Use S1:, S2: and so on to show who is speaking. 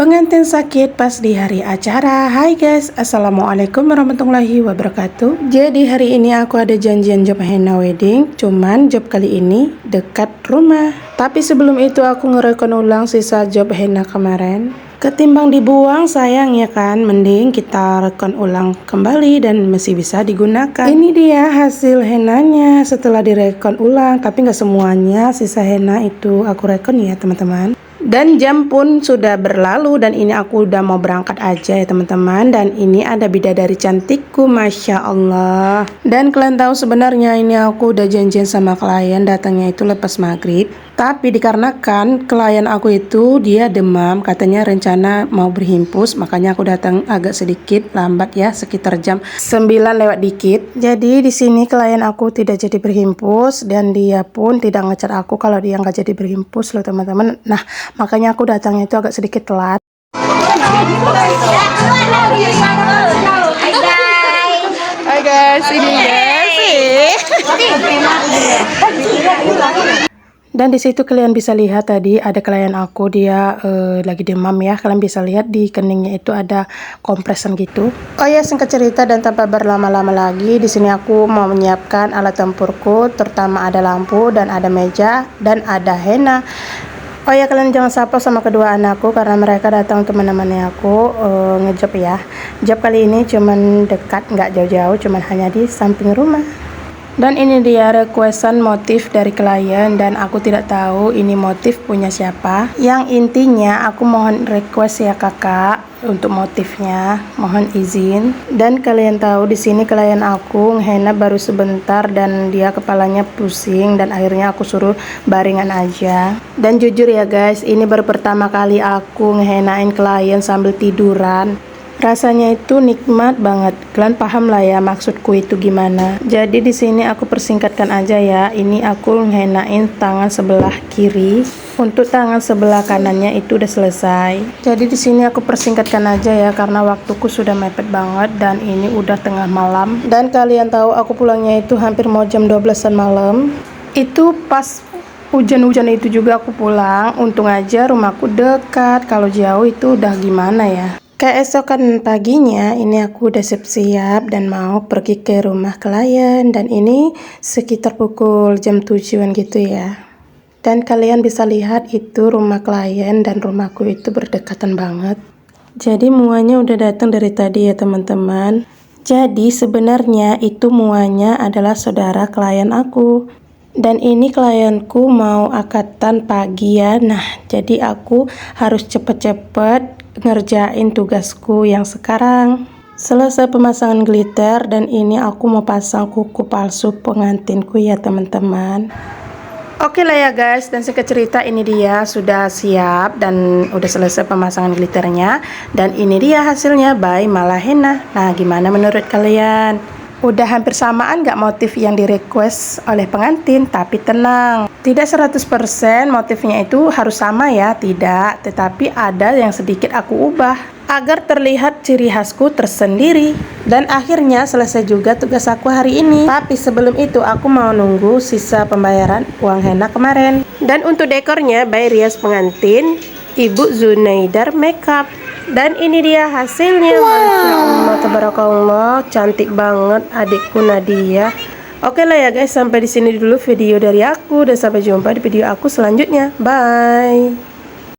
S1: Pengantin sakit pas di hari acara. Hai guys, assalamualaikum warahmatullahi wabarakatuh. Jadi hari ini aku ada janjian job henna wedding. Cuman job kali ini dekat rumah. Tapi sebelum itu aku ngerekon ulang sisa job henna kemarin. Ketimbang dibuang sayang ya kan, mending kita rekon ulang kembali dan masih bisa digunakan. Ini dia hasil hennanya setelah direkon ulang, tapi nggak semuanya sisa henna itu aku rekon ya teman-teman. Dan jam pun sudah berlalu dan ini aku udah mau berangkat aja ya teman-teman. Dan ini ada bidadari cantikku, Masya Allah. Dan kalian tahu sebenarnya ini aku udah janjian sama klien datangnya itu lepas maghrib. Tapi dikarenakan klien aku itu dia demam, katanya rencana mau berhimpus, makanya aku datang agak sedikit lambat ya, sekitar jam 9 lewat dikit. Jadi di sini klien aku tidak jadi berhimpus dan dia pun tidak ngecat aku kalau dia nggak jadi berhimpus loh teman-teman. Nah, makanya aku datangnya itu agak sedikit telat. Hai guys, ini guys. Dan di situ kalian bisa lihat tadi ada klien aku dia lagi demam ya. Kalian bisa lihat di keningnya itu ada kompresan gitu. Oh ya, singkat cerita dan tanpa berlama-lama lagi, di sini aku mau menyiapkan alat tempurku, terutama ada lampu dan ada meja dan ada henna. Oh ya, kalian jangan sapa sama kedua anakku karena mereka datang untuk menemani aku ngejob ya. Job kali ini cuman dekat, nggak jauh-jauh, cuman hanya di samping rumah. Dan ini dia requestan motif dari klien dan aku tidak tahu ini motif punya siapa. Yang intinya aku mohon request ya kakak untuk motifnya, mohon izin. Dan kalian tahu di sini klien aku henna baru sebentar dan dia kepalanya pusing dan akhirnya aku suruh baringan aja. Dan jujur ya guys, ini baru pertama kali aku ngehenain klien sambil tiduran. Rasanya itu nikmat banget. Kalian paham lah ya maksudku itu gimana. Jadi di sini aku persingkatkan aja ya. Ini aku ngehenain tangan sebelah kiri. Untuk tangan sebelah kanannya itu udah selesai. Jadi di sini aku persingkatkan aja ya karena waktuku sudah mepet banget dan ini udah tengah malam. Dan kalian tahu aku pulangnya itu hampir mau jam 12-an malam. Itu pas hujan-hujan itu juga aku pulang. Untung aja rumahku dekat. Kalau jauh itu udah gimana ya. Keesokan paginya ini aku udah siap-siap dan mau pergi ke rumah klien dan ini sekitar pukul jam 7-an gitu ya. Dan kalian bisa lihat itu rumah klien dan rumahku itu berdekatan banget. Jadi muanya udah datang dari tadi ya teman-teman. Jadi sebenarnya itu muanya adalah saudara klien aku. Dan ini klienku mau akad pagi ya. Nah, jadi aku harus cepet-cepet ngerjain tugasku yang sekarang. Selesai pemasangan glitter dan ini aku mau pasang kuku palsu pengantinku ya teman-teman. Oke lah ya guys, dan singkat cerita ini dia sudah siap dan udah selesai pemasangan glitternya. Dan ini dia hasilnya by Mala Henna. Nah, gimana menurut kalian? Udah hampir samaan gak motif yang di request oleh pengantin? Tapi tenang, tidak 100% motifnya itu harus sama ya, tidak. Tetapi ada yang sedikit aku ubah agar terlihat ciri khasku tersendiri. Dan akhirnya selesai juga tugas aku hari ini. Tapi sebelum itu aku mau nunggu sisa pembayaran uang henna kemarin. Dan untuk dekornya by Rias Pengantin, Ibu Zunaidar Makeup. Dan ini dia hasilnya. Masya Allah, tabarakallah, cantik banget adikku Nadia. Oke lah ya guys, sampai di sini dulu video dari aku dan sampai jumpa di video aku selanjutnya. Bye.